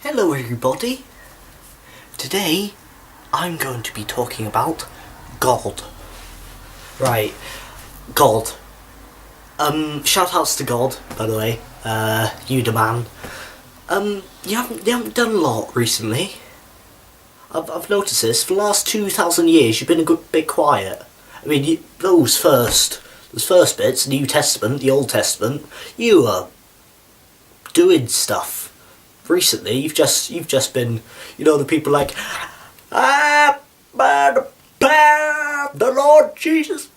Hello everybody. Today I'm going to be talking about God. Right, God. Shout outs to God, by the way. You the man. You haven't done a lot recently. I've noticed this. For the last 2,000 years you've been a good bit quiet. I mean, those first bits, New Testament, the Old Testament, you were doing stuff. Recently, you've just been, the people like, the Lord Jesus,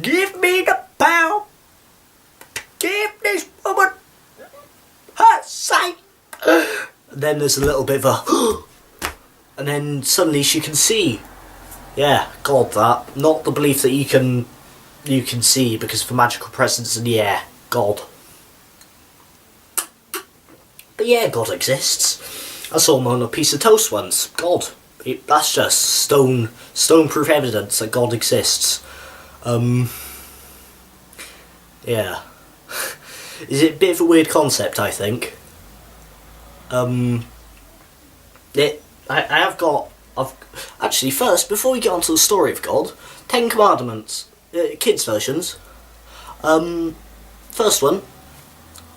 give me the power, give this woman her sight. And then there's a little bit of a, and then suddenly she can see. Yeah, God, that. Not the belief that you can see because of a magical presence and yeah, God. But yeah, God exists. I saw him on a piece of toast once. God. That's just stone-proof evidence that God exists. Yeah. Is it a bit of a weird concept, I think? Actually, first, before we get on to the story of God, 10 Commandments. Kids' versions. First one.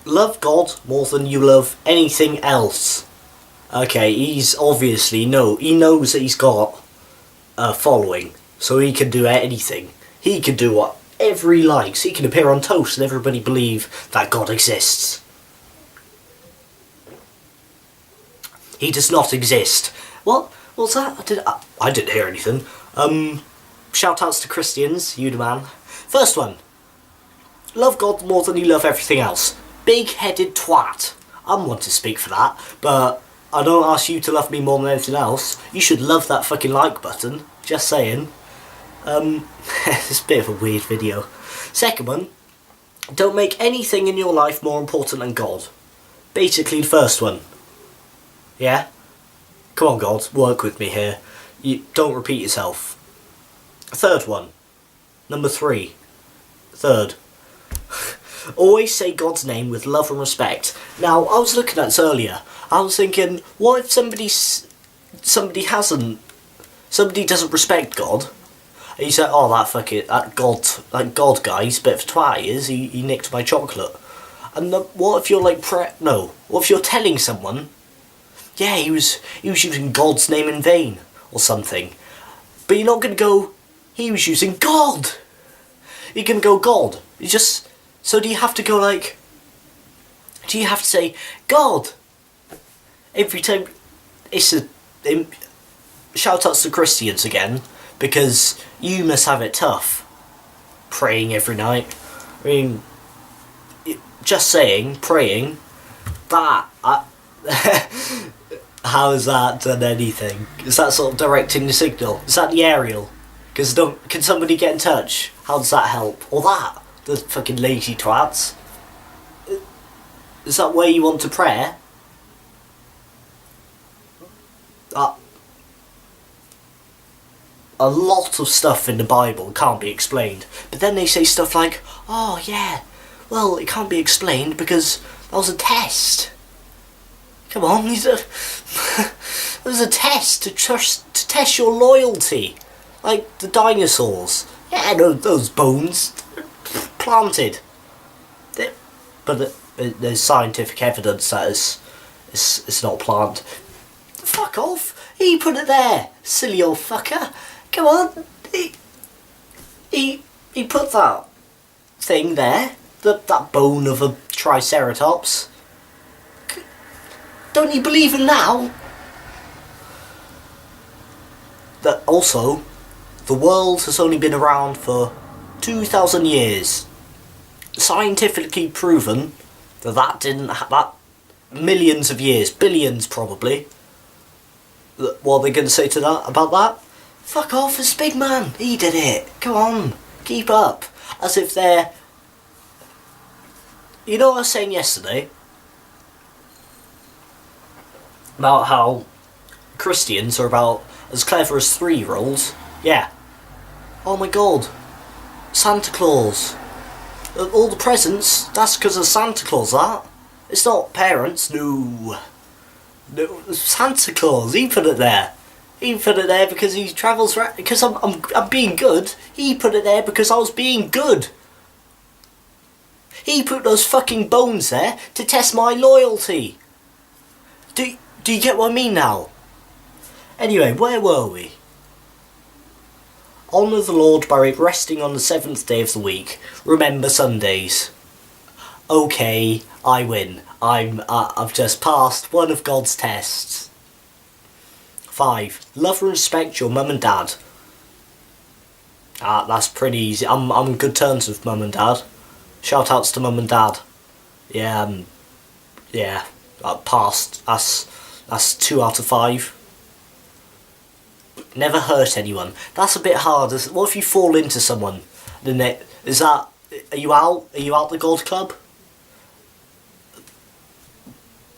Love God more than you love anything else. Okay, he knows that he's got a following, so he can do anything. He can do whatever he likes. He can appear on toast and everybody believe that God exists. He does not exist. What? What's that? I didn't hear anything. Shout outs to Christians, you the man. First one. Love God more than you love everything else. Big-headed twat. I'm one to speak for that, but I don't ask you to love me more than anything else. You should love that fucking like button. Just saying. It's a bit of a weird video. Second one. Don't make anything in your life more important than God. Basically the first one. Yeah? Come on, God, work with me here. You don't repeat yourself. Third one. Number 3. Third. Always say God's name with love and respect. Now, I was looking at this earlier. I was thinking, what if somebody doesn't respect God? And you say, oh, that God guy, he's a bit of a twat, he is. He nicked my chocolate. And what if you're like, what if you're telling someone, yeah, he was using God's name in vain, or something. But you're not going to go, he was using God. You're going to go, God. So do you have to go like, do you have to say, God? Every time, shout outs to Christians again, because you must have it tough. Praying every night. I mean, just saying, praying, that, how has that done anything? Is that sort of directing the signal? Is that the aerial? Because can somebody get in touch? How does that help? Or that? The fucking lazy twats. Is that where you want to pray? A lot of stuff in the Bible can't be explained. But then they say stuff like, oh yeah, well it can't be explained because that was a test. Come on, it was a test to test your loyalty. Like the dinosaurs. Yeah, those bones. Planted. But there's scientific evidence that it's not a plant. Fuck off! He put it there, silly old fucker. Come on, he put that thing there, that bone of a triceratops. Don't you believe him now? That also, the world has only been around for 2,000 years. Scientifically proven that millions of years, billions probably. What are they going to say to that about that? Fuck off, it's big man. He did it. Come on, keep up. As if they're. You know what I was saying yesterday about how Christians are about as clever as 3-year-olds. Yeah. Oh my God. Santa Claus. All the presents, that's because of Santa Claus, that. It's not parents, no. No, Santa Claus, he put it there. He put it there because he travels around, because I'm being good. He put it there because I was being good. He put those fucking bones there to test my loyalty. Do you get what I mean now? Anyway, where were we? Honour the Lord by resting on the 7th day of the week. Remember Sundays. Okay, I win. I've just passed one of God's tests. 5. Love and respect your mum and dad. That's pretty easy. I'm on good terms with mum and dad. Shout outs to mum and dad. Yeah, passed. That's 2 out of 5. Never hurt anyone. That's a bit hard. What if you fall into someone? Are you out? Are you out the God Club?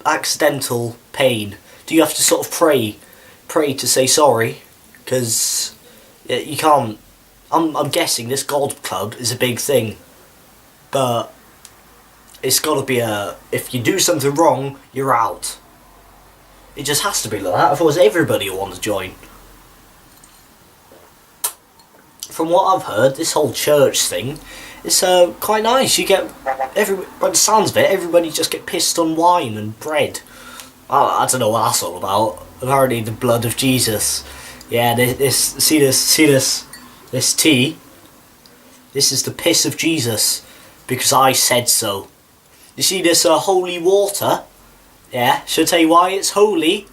Accidental pain. Do you have to sort of pray to say sorry? Because you can't. I'm guessing this God Club is a big thing, but it's got to be if you do something wrong, you're out. It just has to be like that. Otherwise, everybody will want to join. From what I've heard, this whole church thing is quite nice. You get by the sounds of it, everybody just get pissed on wine and bread. I don't know what that's all about. Apparently, the blood of Jesus. Yeah, this tea. This is the piss of Jesus, because I said so. You see this holy water? Yeah, should I tell you why it's holy?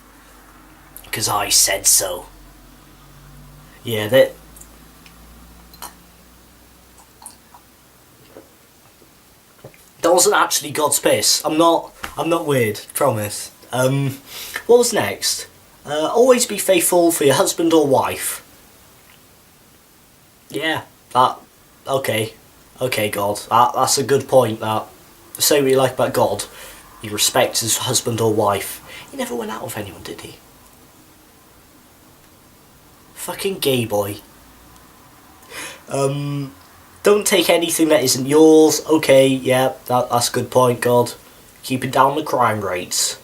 Because I said so. Yeah, that wasn't actually God's piss. I'm not weird, promise. What was next? Always be faithful for your husband or wife. Yeah, okay, God. That's a good point, that. Say what you like about God. He respects his husband or wife. He never went out with anyone, did he? Fucking gay boy. Don't take anything that isn't yours. Okay, yeah, that's a good point, God. Keeping down the crime rates.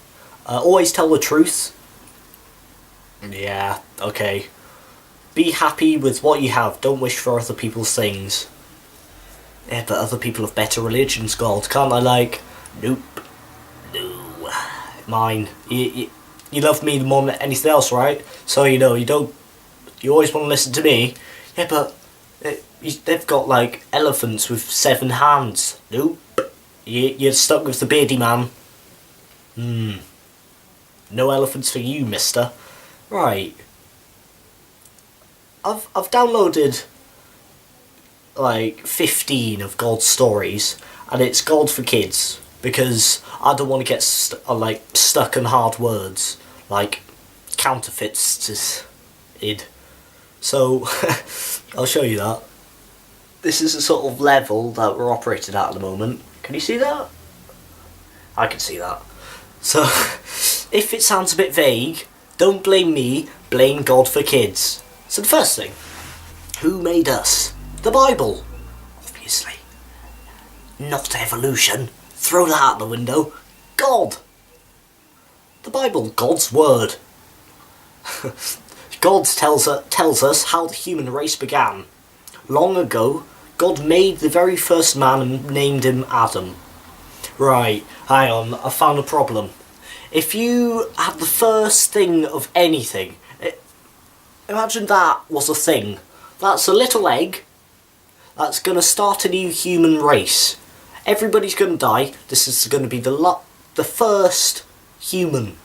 Always tell the truth. Yeah, okay. Be happy with what you have. Don't wish for other people's things. Yeah, but other people have better religions, God. Can't I, nope. No. Mine. You love me more than anything else, right? So, you always want to listen to me. Yeah, but they've got, elephants with 7 hands. Nope. You're stuck with the beardy man. No elephants for you, mister. Right. I've downloaded 15 of God's stories, and it's God for kids, because I don't want to get stuck on hard words like counterfeits id. So I'll show you that. This is the sort of level that we're operating at the moment. Can you see that? I can see that. So if it sounds a bit vague, don't blame me, blame God for kids. So the first thing, who made us? The Bible, obviously. Not evolution. Throw that out the window. God. The Bible, God's word. God tells us how the human race began. Long ago, God made the very first man and named him Adam. Right, hang on, I found a problem. If you had the first thing of anything, imagine that was a thing. That's a little egg that's going to start a new human race. Everybody's going to die. This is going to be the first human.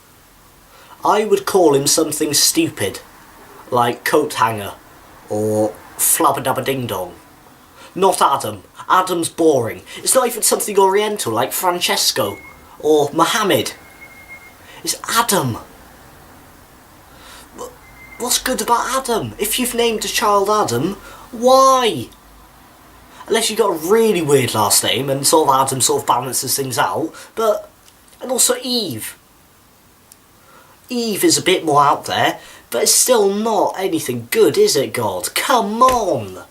I would call him something stupid, like coat hanger or flabba-dabba ding-dong. Not Adam. Adam's boring. It's not even something oriental like Francesco or Mohammed. It's Adam. What's good about Adam? If you've named a child Adam, why? Unless you've got a really weird last name and sort of Adam sort of balances things out. And also Eve. Eve is a bit more out there, but it's still not anything good, is it, God? Come on!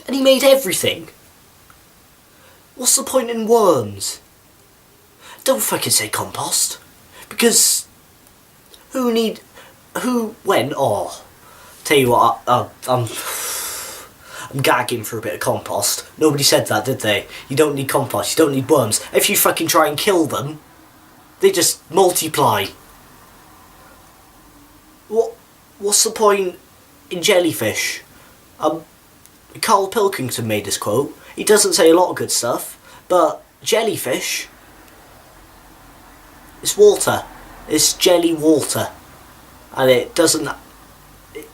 And he made everything. What's the point in worms? Don't fucking say compost. Because when, oh, tell you what, I'm gagging for a bit of compost. Nobody said that, did they? You don't need compost, you don't need worms. If you fucking try and kill them, they just multiply. What's the point in jellyfish? Carl Pilkington made this quote. He doesn't say a lot of good stuff, but jellyfish, it's water. It's jelly water. And it doesn't...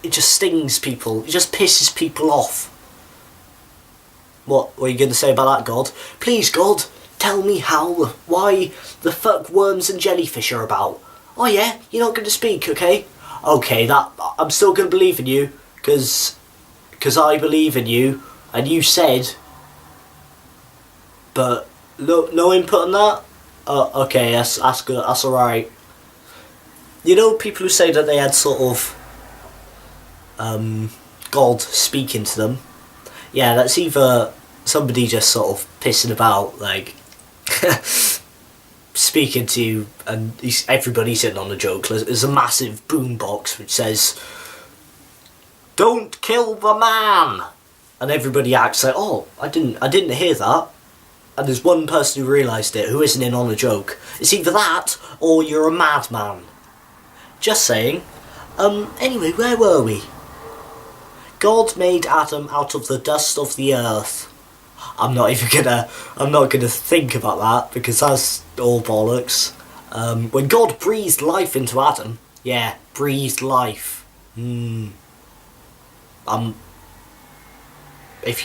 It just stings people. It just pisses people off. What are you going to say about that, God? Please, God, tell me why the fuck worms and jellyfish are about. Oh yeah, you're not going to speak, okay? Okay, I'm still going to believe in you, because I believe in you, and you said... But no input on that? Okay, that's good, that's alright. You know people who say that they had sort of God speaking to them? Yeah, that's either somebody just sort of pissing about, like speaking to you, and everybody's sitting on a joke. There's a massive boombox which says, "Don't kill the man," and everybody acts like, "Oh, I didn't hear that." And there's one person who realised it, who isn't in on a joke. It's either that, or you're a madman. Just saying. Anyway, where were we? God made Adam out of the dust of the earth. I'm not gonna think about that, because that's all bollocks. When God breathed life into Adam, yeah, breathed life. If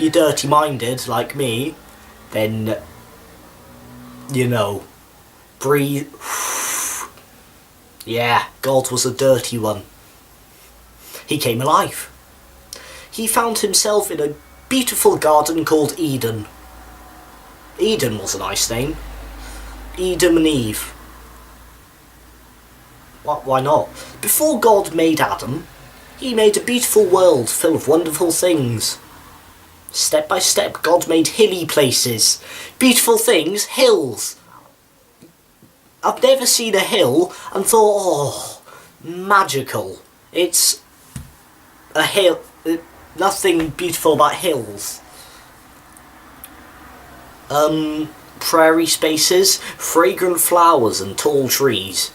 you're dirty-minded like me, then, you know, breathe. Yeah, God was a dirty one. He came alive. He found himself in a beautiful garden called Eden. Eden was a nice name. Adam and Eve. Why not? Before God made Adam, he made a beautiful world full of wonderful things. Step by step, God made hilly places. Beautiful things, hills. I've never seen a hill and thought, oh, magical. It's a hill. Nothing beautiful about hills. Prairie spaces, fragrant flowers and tall trees.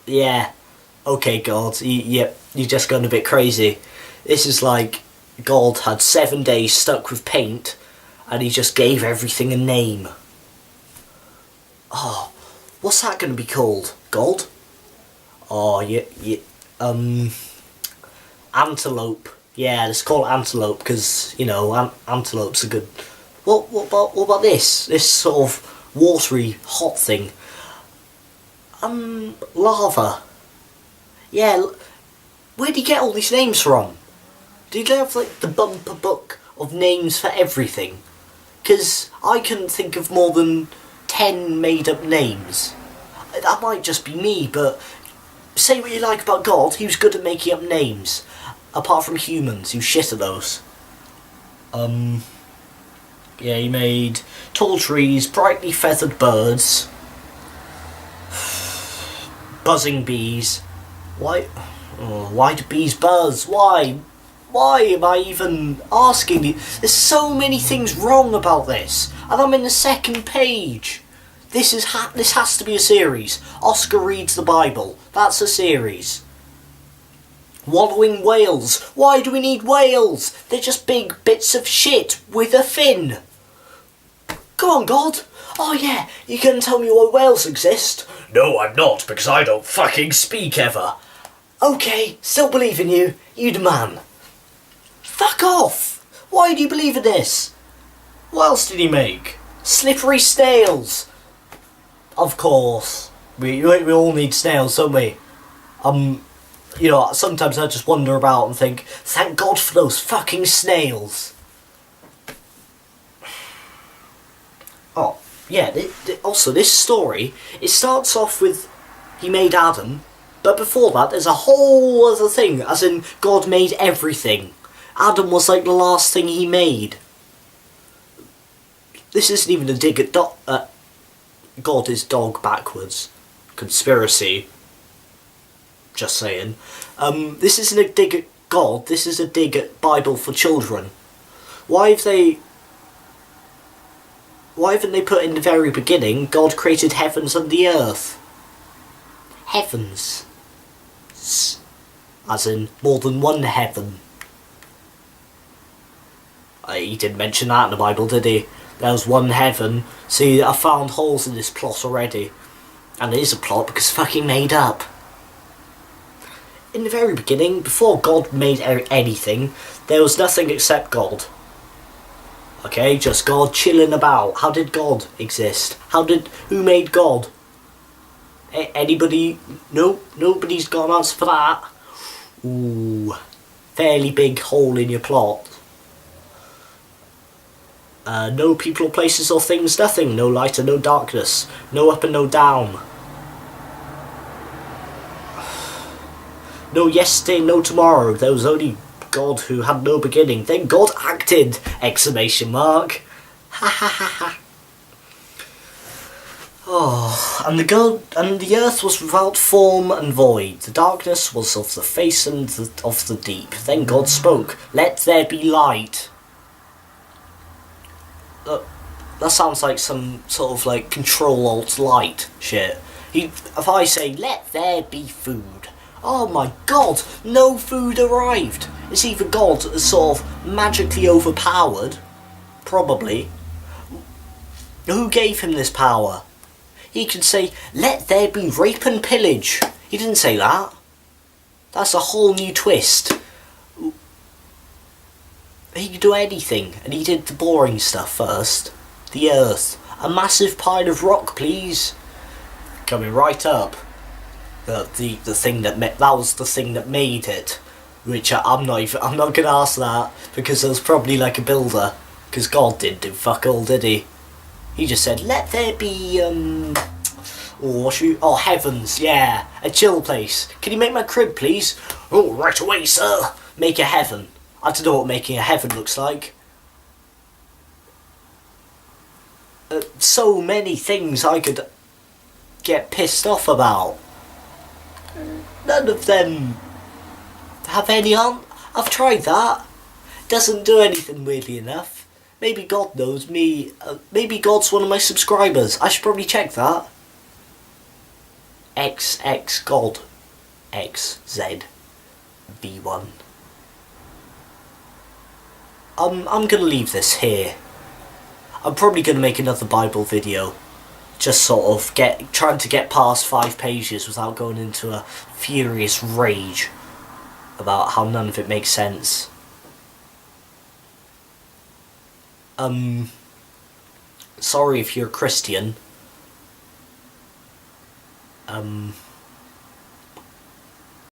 Yeah. Okay, God. You're just going a bit crazy. This is like God had 7 days stuck with paint and he just gave everything a name. Oh, what's that going to be called? God? Oh, antelope. Yeah, let's call it antelope because, you know, antelopes are good. What about this? This sort of watery, hot thing. Lava. Yeah, where'd he get all these names from? Did he have like the bumper book of names for everything? Because I couldn't think of more than 10 made up names. That might just be me, but say what you like about God, he was good at making up names. Apart from humans, he was shit at those. Yeah, he made tall trees, brightly feathered birds, buzzing bees. Why do bees buzz? Why? Why am I even asking you? There's so many things wrong about this, and I'm in the second page. This has to be a series. Oscar reads the Bible. That's a series. Wallowing whales. Why do we need whales? They're just big bits of shit with a fin. Go on, God. Oh yeah, you can tell me why whales exist? No, I'm not, because I don't fucking speak ever. Okay, still believe in you. You the man. Fuck off! Why do you believe in this? What else did he make? Slippery snails. Of course. We all need snails, don't we? You know, sometimes I just wander about and think, thank God for those fucking snails. Oh, yeah, also this story, it starts off with he made Adam, but before that there's a whole other thing, as in God made everything. Adam was like the last thing he made. This isn't even a dig at God is dog backwards. Conspiracy. Just saying. This isn't a dig at God, this is a dig at Bible for children. Why haven't they put in the very beginning, God created heavens and the earth? Heavens. As in, more than one heaven. He didn't mention that in the Bible, did he? There was one heaven. See, I found holes in this plot already. And it is a plot because it's fucking made up. In the very beginning, before God made anything, there was nothing except God. Okay, just God chilling about. How did God exist? Who made God? Anybody? Nope, nobody's got an answer for that. Ooh, fairly big hole in your plot. No people or places or things, nothing. No light and no darkness. No up and no down. No yesterday, no tomorrow. There was only God who had no beginning. Then God acted! Exclamation mark. Ha ha ha ha. Oh, and the earth was without form and void. The darkness was of the face and of the deep. Then God spoke, "Let there be light." That sounds like some sort of like Control-Alt-Light shit. If I say, "Let there be food," oh my god, no food arrived. It's either God is sort of magically overpowered, probably. Who gave him this power? He could say, "Let there be rape and pillage." He didn't say that. That's a whole new twist. He could do anything, and he did the boring stuff first. The earth. A massive pile of rock, please. Coming right up. The thing that was the thing that made it. Which I'm not gonna ask that, because there was probably like a builder. Because God didn't do fuck all, did he? He just said, "Let there be, heavens, yeah. A chill place. Can you make my crib, please?" "Oh, right away, sir." Make a heaven. I don't know what making a heaven looks like. So many things I could get pissed off about. None of them have any I've tried that. Doesn't do anything, weirdly enough. Maybe God knows me. Maybe God's one of my subscribers. I should probably check that. XX God. XZ. V1. I'm gonna leave this here. I'm probably gonna make another Bible video. Just sort of trying to get past 5 pages without going into a furious rage about how none of it makes sense. Sorry if you're a Christian.